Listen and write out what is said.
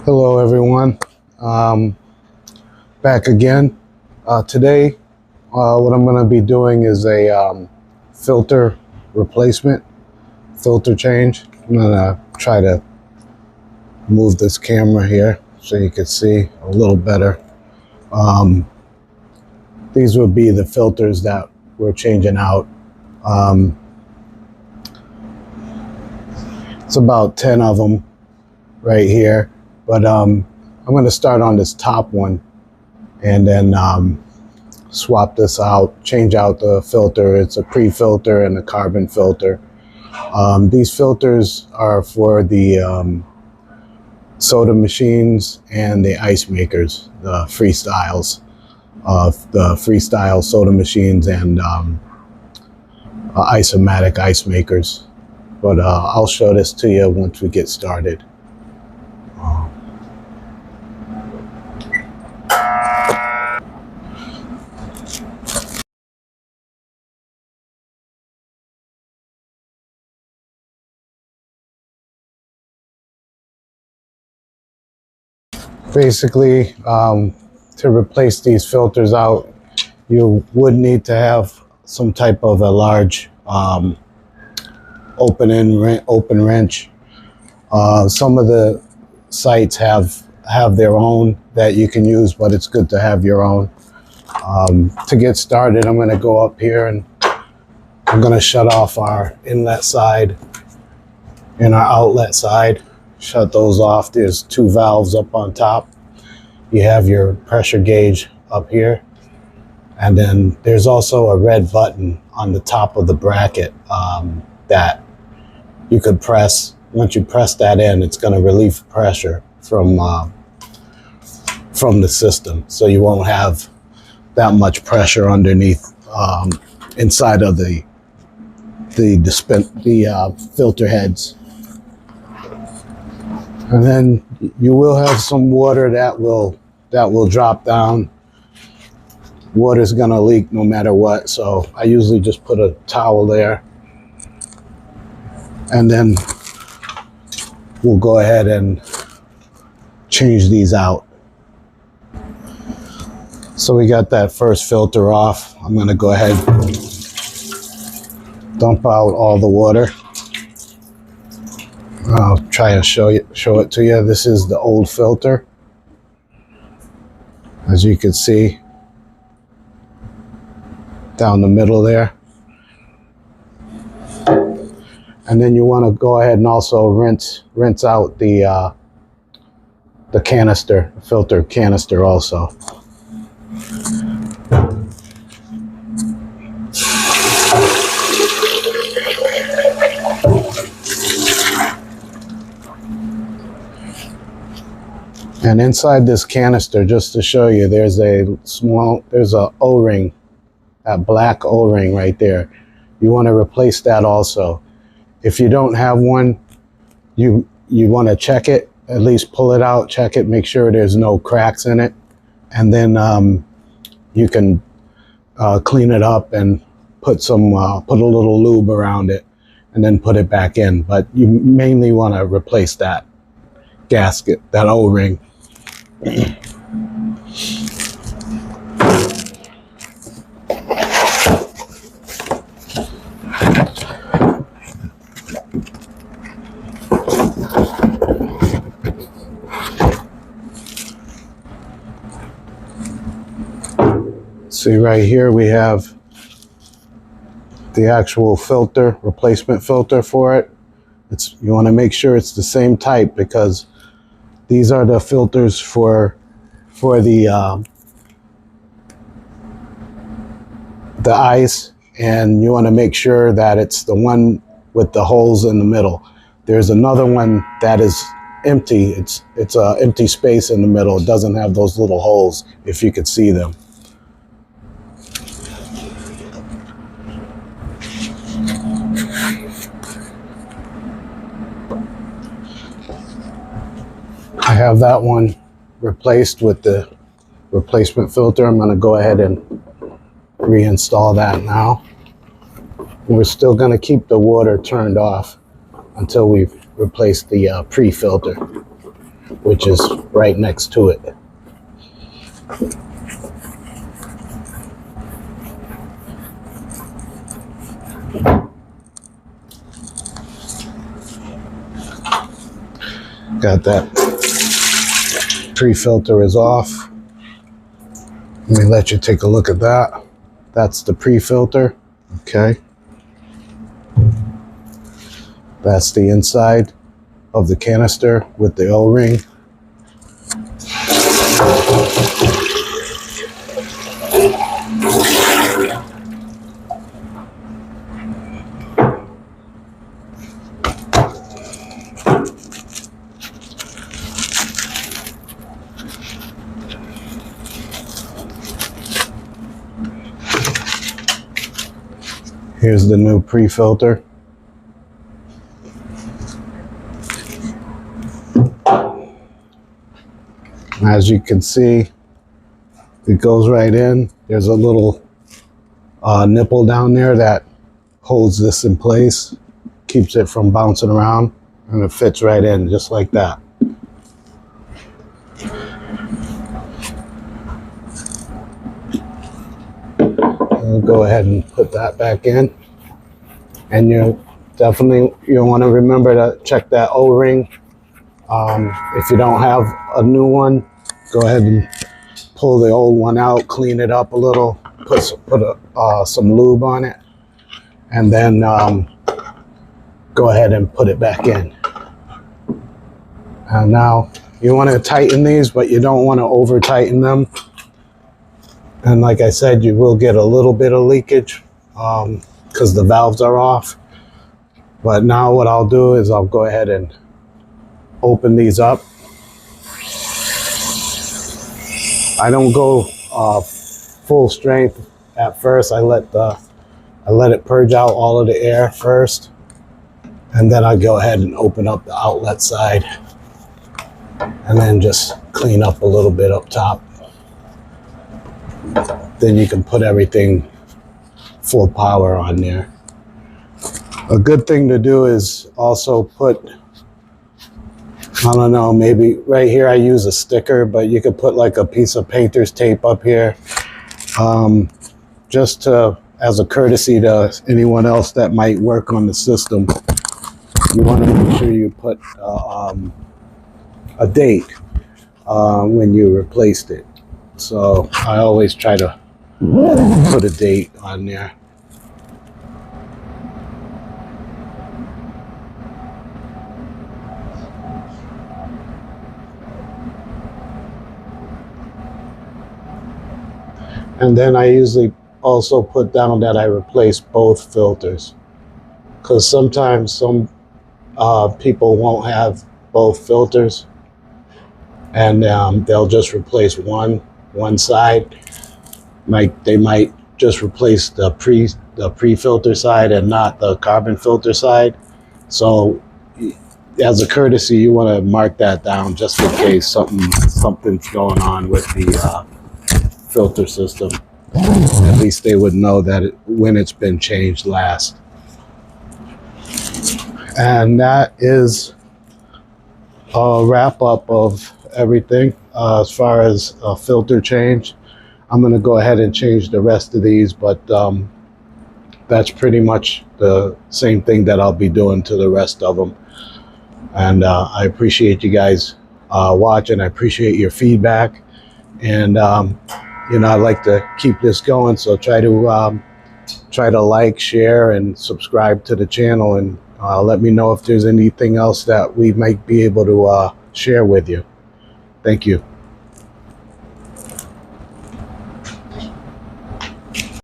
Hello everyone, back again. Today what I'm going to be doing is a filter replacement, filter change. I'm going to try to move this camera here so you can see a little better. These would be the filters that we're changing out. It's about 10 of them right here. But I'm going to start on this top one and then swap this out, change out the filter. It's a pre-filter and a carbon filter. These filters are for the soda machines and the ice makers, the freestyles, the freestyle soda machines and isomatic ice makers. But I'll show this to you once we get started. Basically, to replace these filters out, you would need to have some type of a large open wrench. Some of the sites have their own that you can use, but it's good to have your own. To get started, I'm going to go up here and I'm going to shut off our inlet side and our outlet side. Shut those off. There's two valves up on top. You have your pressure gauge up here. And then there's also a red button on the top of the bracket that you could press. Once you press that in, it's going to relieve pressure from the system. So you won't have that much pressure underneath inside of the filter heads. And then you will have some water that will drop down. Water's gonna leak no matter what, so I usually just put a towel there. And then we'll go ahead and change these out. So we got that first filter off. I'm gonna go ahead and dump out all the water. I'll try and show it to you. This is the old filter. As you can see, down the middle there. And then you want to go ahead and also rinse out the canister, filter canister also. And inside this canister, just to show you, there's a O-ring, that black O-ring right there. You want to replace that also. If you don't have one, you want to check it, at least pull it out, check it, make sure there's no cracks in it. And then you can clean it up and put a little lube around it and then put it back in. But you mainly want to replace that gasket, that O-ring. See right here we have the actual filter, replacement filter for it. You want to make sure it's the same type because these are the filters for the ice, and you want to make sure that it's the one with the holes in the middle. There's another one that is empty. It's a empty space in the middle. It doesn't have those little holes, if you could see them. I have that one replaced with the replacement filter. I'm going to go ahead and reinstall that now. We're still going to keep the water turned off until we've replaced the pre-filter. which is right next to it. Got that pre-filter is off. Let me let you take a look at that. That's the pre-filter. Okay. That's the inside of the canister with the O-ring. Here's the new pre-filter. As you can see, it goes right in. There's a little nipple down there that holds this in place, keeps it from bouncing around, and it fits right in just like that. I'll go ahead and put that back in. And you want to remember to check that O-ring. If you don't have a new one, go ahead and pull the old one out, clean it up a little, put some lube on it, and then go ahead and put it back in. And now you want to tighten these, but you don't want to over tighten them. And like I said, you will get a little bit of leakage because the valves are off. But now what I'll do is I'll go ahead and open these up. I don't go full strength at first. I let it purge out all of the air first, and then I go ahead and open up the outlet side, and then just clean up a little bit up top. Then you can put everything full power on there. A good thing to do is also put, I don't know, maybe right here I use a sticker, but you could put like a piece of painter's tape up here, just to, as a courtesy to anyone else that might work on the system. You want to make sure you put a date when you replaced it. So I always try to put a date on there. And then I usually also put down that I replaced both filters, because sometimes some people won't have both filters, and they'll just replace one side. Like they might just replace the pre-filter side and not the carbon filter side. So as a courtesy, you want to mark that down just in case something's going on with the filter system. At least they would know that when it's been changed last. And that is a wrap up of everything as far as a filter change. I'm going to go ahead and change the rest of these, but that's pretty much the same thing that I'll be doing to the rest of them. And I appreciate you guys watching. I appreciate your feedback, and I'd like to keep this going, so try to like, share, and subscribe to the channel, and let me know if there's anything else that we might be able to share with you. Thank you.